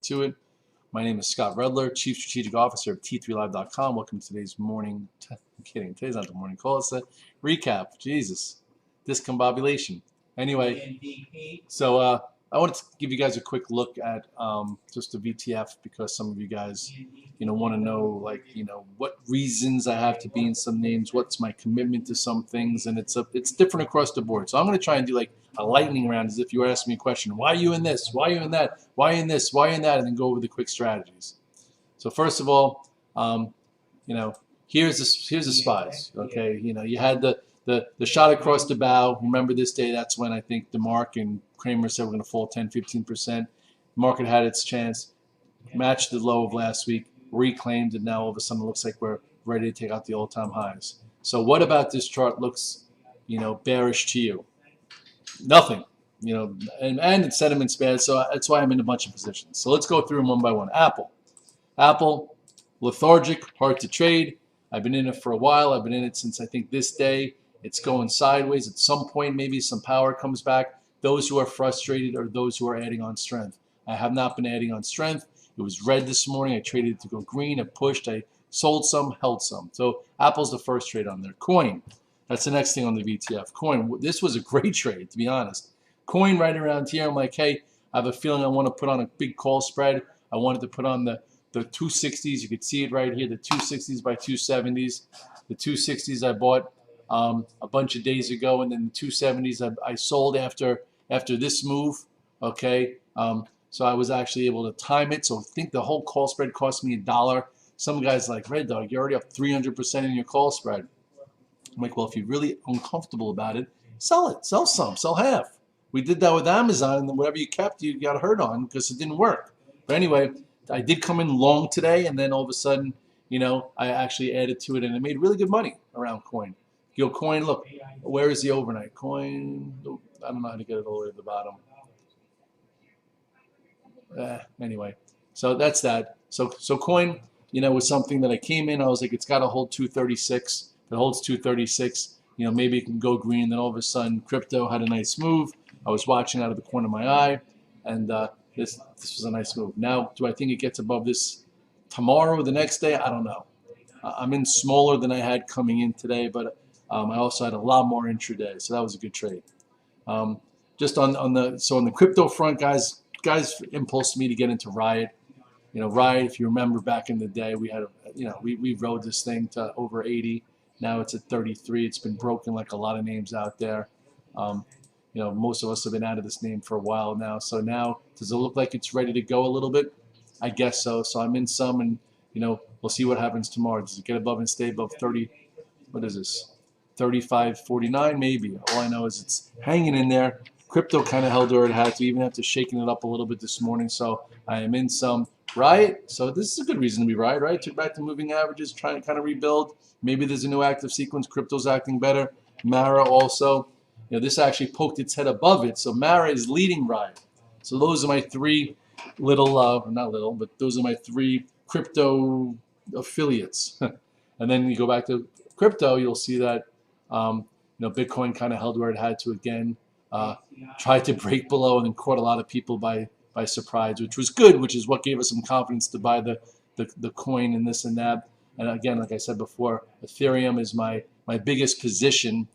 to it. My name is Scott Redler, Chief Strategic Officer of T3Live.com. Welcome to today's morning. I'm kidding. Today's not the morning call. It's a recap. Jesus, discombobulation. Anyway, so I wanted to give you guys a quick look at just the VTF because some of you guys, want to know what reasons I have to be in some names, what's my commitment to some things, and it's different across the board. So I'm going to try and do like a lightning round, as if you were asking me a question: why are you in this? Why are you in that? Why in this? Why in that? And then go over the quick strategies. So first of all, here's the spies. Okay, you had the shot across the bow. Remember this day, that's when I think DeMark and Kramer said we're going to fall 10-15%. Market had its chance, matched the low of last week, reclaimed, and now all of a sudden it looks like we're ready to take out the all-time highs. So what about this chart looks, bearish to you? Nothing, and its sentiment's bad, so that's why I'm in a bunch of positions. So let's go through them one by one. Apple, lethargic, hard to trade. I've been in it for a while. I've been in it since I think this day. It's going sideways. At some point, maybe some power comes back. Those who are frustrated are those who are adding on strength. I have not been adding on strength. It was red this morning. I traded it to go green. I pushed. I sold some, held some. So Apple's the first trade on there. Coin. That's the next thing on the VTF. Coin. This was a great trade, to be honest. Coin right around here. I'm like, hey, I have a feeling I want to put on a big call spread. I wanted to put on the 260s. You could see it right here, the 260s by 270s. The 260s I bought a bunch of days ago, and then the 270s I sold after this move. Okay, so I was actually able to time it. So I think the whole call spread cost me $1. Some guys like, Red Dog, you're already up 300% in your call spread. I'm like, well, if you're really uncomfortable about it, sell it. Sell some. Sell half. We did that with Amazon, and then whatever you kept, you got hurt on because it didn't work. But anyway, I did come in long today, and then all of a sudden, I actually added to it, and I made really good money around coin. Coin, look, where is the overnight? Coin, I don't know how to get it all the way to the bottom. Anyway, so that's that. So coin, was something that I came in. I was like, it's got to hold 236. If it holds 236, maybe it can go green. Then all of a sudden, crypto had a nice move. I was watching out of the corner of my eye, and this was a nice move. Now, do I think it gets above this tomorrow or the next day? I don't know. I'm in smaller than I had coming in today, but I also had a lot more intraday, so that was a good trade. Just on the crypto front, guys impulsed me to get into Riot. Riot, if you remember back in the day, we had we rode this thing to over 80. Now it's at 33. It's been broken like a lot of names out there. Most of us have been out of this name for a while now. So now, does it look like it's ready to go a little bit? I guess so. So I'm in some, and we'll see what happens tomorrow. Does it get above and stay above 30? What is this? 35.49 maybe. All I know is it's hanging in there. Crypto kind of held where it had to, even after shaking it up a little bit this morning. So I am in some. Riot. So this is a good reason to be Riot, right? Took back the moving averages, trying to kind of rebuild. Maybe there's a new active sequence. Crypto's acting better. Mara also. This actually poked its head above it. So Mara is leading Riot. So those are my three little, not little, but those are my three crypto affiliates. And then you go back to crypto, you'll see that Bitcoin kind of held where it had to again. Tried to break below and then caught a lot of people by surprise, which was good, which is what gave us some confidence to buy the coin and this and that. And again, like I said before, Ethereum is my biggest position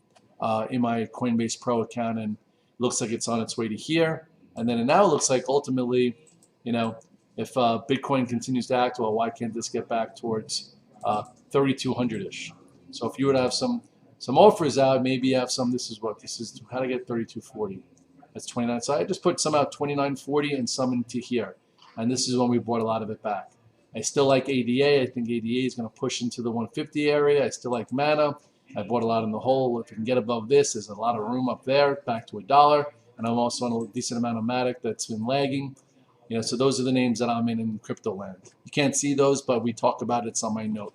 in my Coinbase Pro account, and looks like it's on its way to here. And then it now looks like ultimately, if Bitcoin continues to act well, why can't this get back towards 3,200-ish? So if you were to have some offers out, maybe you have some. This is how to get 3,240. That's 29. So I just put some out 29.40 and some into here, and this is when we bought a lot of it back. I still like ADA. I think ADA is going to push into the 150 area. I still like Mana. I bought a lot in the hole. If we can get above this, there's a lot of room up there, back to $1. And I'm also on a decent amount of Matic that's been lagging. So those are the names that I'm in crypto land. You can't see those, but we talk about it. It's on my note.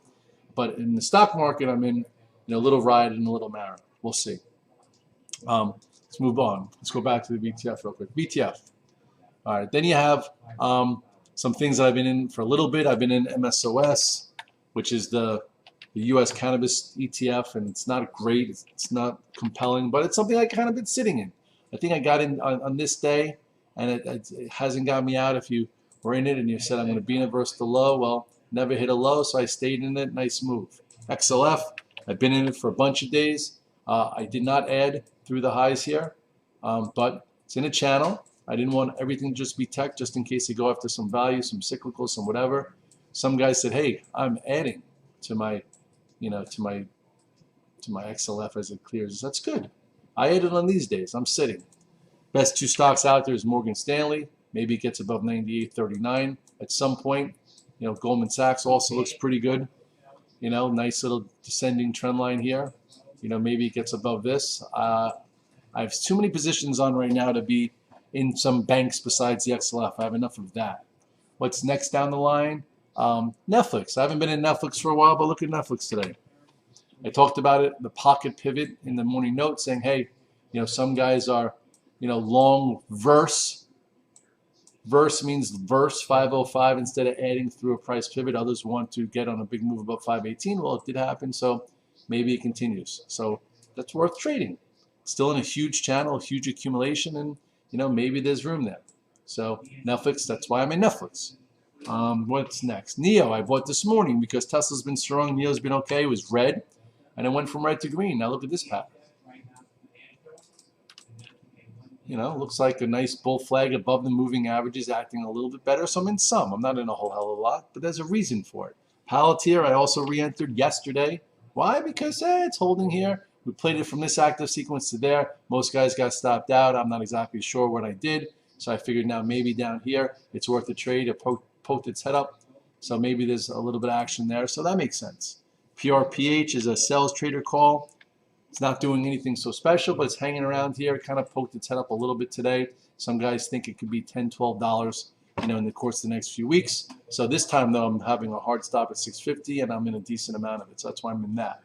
But in the stock market, I'm in a little Riot and a little Mara. We'll see. Let's move on. Let's go back to the VTF real quick. VTF. All right. Then you have some things that I've been in for a little bit. I've been in MSOS, which is the U.S. cannabis ETF, and it's not great. It's not compelling, but it's something I kind of been sitting in. I think I got in on this day, and it hasn't got me out. If you were in it and you said I'm going to be in it versus the low. Well, never hit a low, so I stayed in it. Nice move. XLF, I've been in it for a bunch of days. I did not add through the highs here, but it's in a channel. I didn't want everything to just be tech, just in case they go after some value, some cyclical, some whatever. Some guys said, "Hey, I'm adding to my, to my XLF as it clears." That's good. I added on these days. I'm sitting. Best two stocks out there is Morgan Stanley. Maybe it gets above 98.39 at some point. Goldman Sachs also looks pretty good. Nice little descending trend line here. Maybe it gets above this. I have too many positions on right now to be in some banks besides the XLF. I have enough of that. What's next down the line? Netflix. I haven't been in Netflix for a while, but look at Netflix today. I talked about it, the pocket pivot in the morning note, saying, hey, some guys are, long verse. Verse means verse 505 instead of adding through a price pivot. Others want to get on a big move above 518. Well, it did happen, so maybe it continues. So that's worth trading. Still in a huge channel, a huge accumulation, and maybe there's room there. So Netflix, that's why I'm in Netflix. What's next? NEO, I bought this morning because Tesla's been strong. NEO's been okay. It was red, and it went from red to green. Now look at this pattern. Looks like a nice bull flag above the moving averages, acting a little bit better. So I'm in some. I'm not in a whole hell of a lot, but there's a reason for it. Palantir, I also re-entered yesterday. Why? Because it's holding here. We played it from this active sequence to there. Most guys got stopped out. I'm not exactly sure what I did. So I figured now maybe down here it's worth a trade. It poked its head up. So maybe there's a little bit of action there. So that makes sense. PRPH is a sales trader call. It's not doing anything so special, but it's hanging around here. It kind of poked its head up a little bit today. Some guys think it could be $10, $12, in the course of the next few weeks. So this time, though, I'm having a hard stop at 650, and I'm in a decent amount of it. So that's why I'm in that.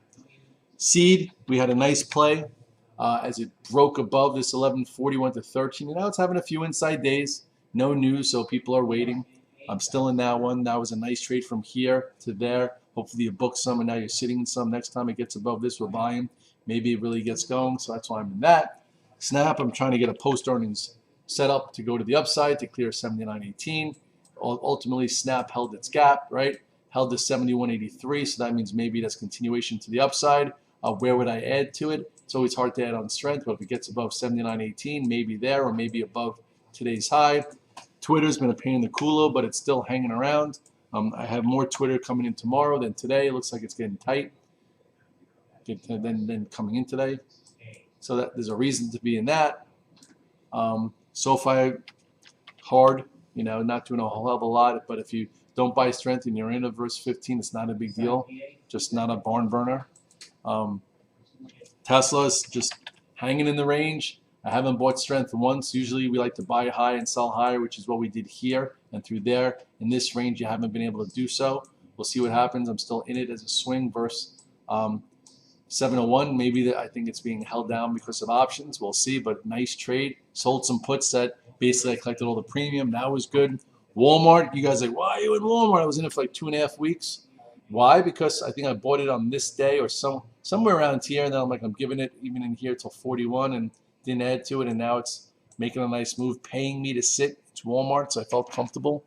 Seed, we had a nice play as it broke above this 1141 to 13. And now it's having a few inside days. No news, so people are waiting. I'm still in that one. That was a nice trade from here to there. Hopefully you book some, and now you're sitting in some. Next time it gets above this, we're buying. Maybe it really gets going, so that's why I'm in that. Snap, I'm trying to get a post-earnings setup to go to the upside to clear 79.18. Ultimately, Snap held its gap, right? Held to 71.83, so that means maybe that's continuation to the upside. Where would I add to it? It's always hard to add on strength, but if it gets above 79.18, maybe there, or maybe above today's high. Twitter's been a pain in the culo, but it's still hanging around. I have more Twitter coming in tomorrow than today. It looks like it's getting tight. Then coming in today, so that there's a reason to be in that. SoFi, hard, not doing a whole hell of a lot, but if you don't buy strength and you're in a verse 15, it's not a big deal, just not a barn burner. Tesla's just hanging in the range. I haven't bought strength once. Usually we like to buy high and sell higher, which is what we did here and through there. In this range, you haven't been able to do so. We'll see what happens. I'm still in it as a swing versus 701, maybe I think it's being held down because of options. We'll see, but nice trade. Sold some puts that basically I collected all the premium. That was good. Walmart, you guys are like, why are you in Walmart? I was in it for like 2.5 weeks. Why? Because I think I bought it on this day or somewhere around here, and then I'm giving it even in here till 41 and didn't add to it, and now it's making a nice move, paying me to sit. It's Walmart, so I felt comfortable.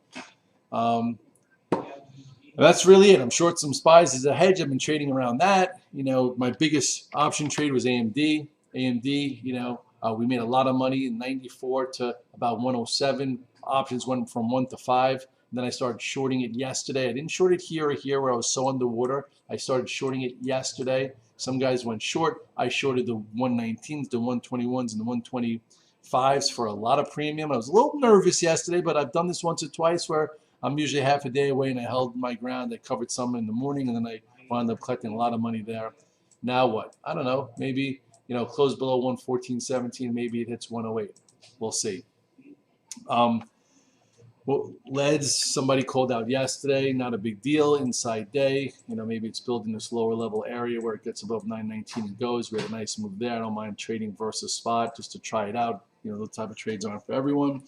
That's really it. I'm short some SPYs as a hedge. I've been trading around that. My biggest option trade was AMD. AMD, we made a lot of money in 94 to about 107. Options went from 1 to 5. And then I started shorting it yesterday. I didn't short it here or here where I was so underwater. I started shorting it yesterday. Some guys went short. I shorted the 119s, the 121s, and the 125s for a lot of premium. I was a little nervous yesterday, but I've done this once or twice where I'm usually half a day away, and I held my ground. I covered some in the morning, and then I wound up collecting a lot of money there. Now what? I don't know. Maybe, close below 114.17. Maybe it hits 108. We'll see. LEDs, somebody called out yesterday. Not a big deal. Inside day. Maybe it's building this lower level area where it gets above 919 and goes. We had a nice move there. I don't mind trading versus spot just to try it out. Those type of trades aren't for everyone.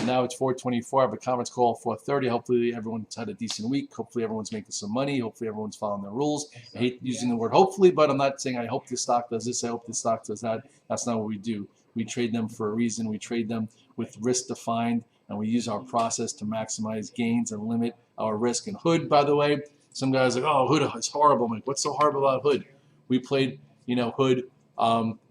Now it's 4:24. I have a conference call at 4:30. Hopefully everyone's had a decent week. Hopefully everyone's making some money. Hopefully everyone's following their rules. I hate using the word hopefully, but I'm not saying I hope this stock does this. I hope this stock does that. That's not what we do. We trade them for a reason. We trade them with risk defined. and we use our process to maximize gains and limit our risk. And Hood, by the way, some guys are like, oh, Hood is horrible. I'm like, what's so horrible about Hood? We played, Hood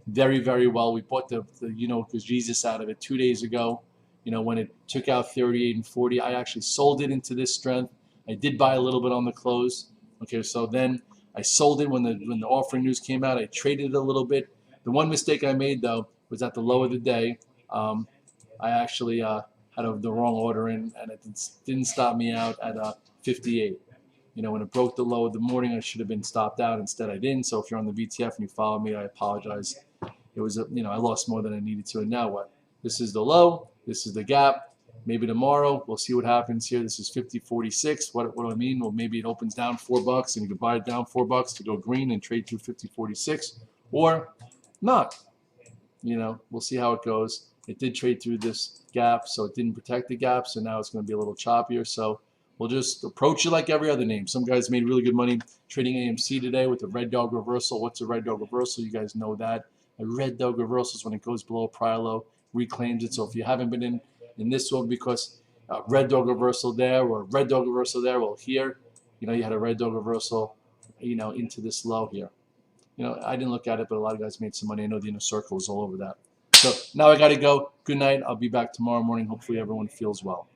very, very well. We bought the because Jesus out of it 2 days ago. When it took out 38 and 40, I actually sold it into this strength. I did buy a little bit on the close. Okay, so then I sold it when the offering news came out. I traded it a little bit. The one mistake I made, though, was at the low of the day. I actually had the wrong order in, and it didn't stop me out at 58. When it broke the low of the morning, I should have been stopped out. Instead, I didn't. So if you're on the VTF and you follow me, I apologize. It was, I lost more than I needed to. And now what? This is the low. This is the gap. Maybe tomorrow we'll see what happens here. This is 50.46. What do I mean? Well, maybe it opens down $4 and you can buy it down $4 to go green and trade through 50.46, or not. We'll see how it goes. It did trade through this gap, so it didn't protect the gap. So now it's going to be a little choppier. So we'll just approach it like every other name. Some guys made really good money trading AMC today with the red dog reversal. What's a red dog reversal? You guys know that. A red dog reversal is when it goes below prior low, reclaims it. So if you haven't been in this one because red dog reversal there or red dog reversal there, well, here, you had a red dog reversal, into this low here. I didn't look at it, but a lot of guys made some money. I know the inner circle was all over that. So now I got to go. Good night. I'll be back tomorrow morning. Hopefully everyone feels well.